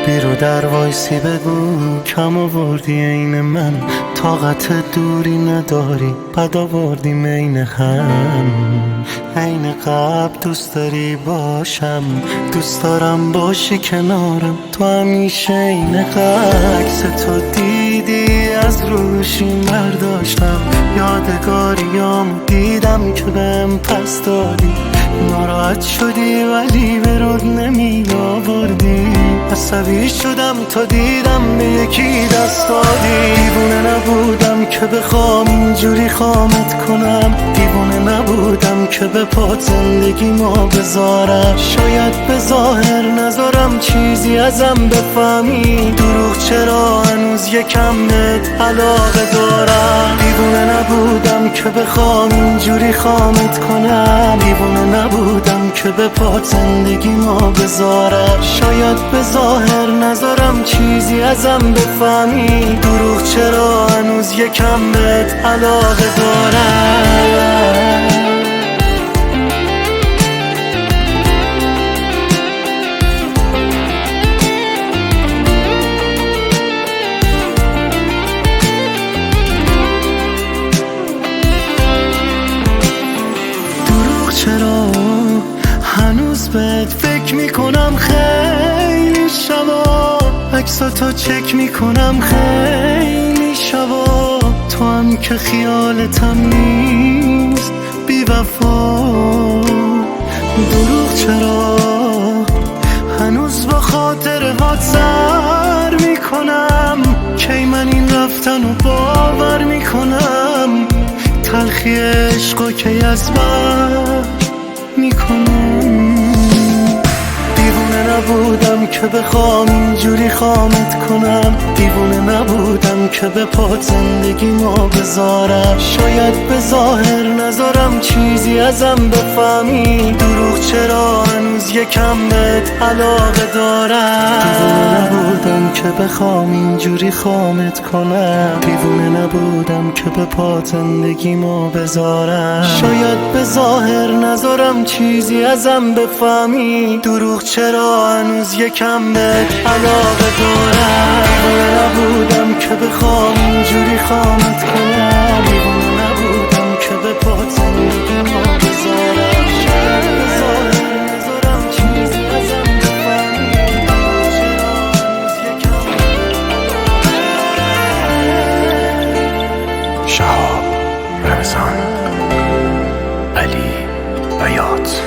بیرو در وایسی بگو کم آوردی عین من، طاقت دوری نداری بد آوردیم عین هم. عین قبل دوست داری باشم، دوست دارم باشی کنارم، تو همیشه عین عکس تو دیدی از روشی برداشتم، یادگاریامو دیدم که بهم پس دادی، ناراحت شدی ولی به رود نمی آوردی، عصبی شدم تا دیدم به یکی دست دادی. دیوونه نبودم که بخوام اینجوری خامت کنم، دیوونه نبودم که به پات زندگی ما بذارم، شاید به ظاهر نذارم چیزی ازم بفهمی، دروغ چرا هنوز یکم بهت علاقه دارم. دیوونه نبودم که بخوام اینجوری خامت کنم، دیوونه نبودم که به پات زندگی ما بذارم، شاید به ظاهر نذارم چیزی ازم بفهمی، دروغ چرا هنوز یکم بهت علاقه دارم. چرا هنوز بهت فکر میکنم خیلی شبا، عکساتو چک میکنم خیلی شبا، تو هم که خیالتم نیست بی وفا. دروغ چرا هنوز با خاطرهات سر میکنم، کی من این رفتنو باور میکنم، تلخی عشقو کی از بر میکنم. دیوونه نبودم که بخوام اینجوری خامت کنم، دیوونه نبودم که به پات زندگی ما بذارم، شاید به ظاهر نذارم چیزی ازم بفهمی، دروغ چرا هنوز یکم بهت علاقه دارم. دیوونه نبودم که بخوام اینجوری خامت کنم، دیوونه نبودم که به پات زندگی ما بذارم، شاید به ظاهر نذارم چیزی ازم بفهمی، دروغ چرا هنوز یکم بهت علاقه دارم. دیوونه نبودم که بخوام اینجوری خامت کنم، دیوونه نبودم که به پات زندگی ما بذارم، شاید به ظاهر نذارم چیزی ازم بفهمی، دروغ چرا هنوز یکم بهت. شهاب رمضان، علی بیات.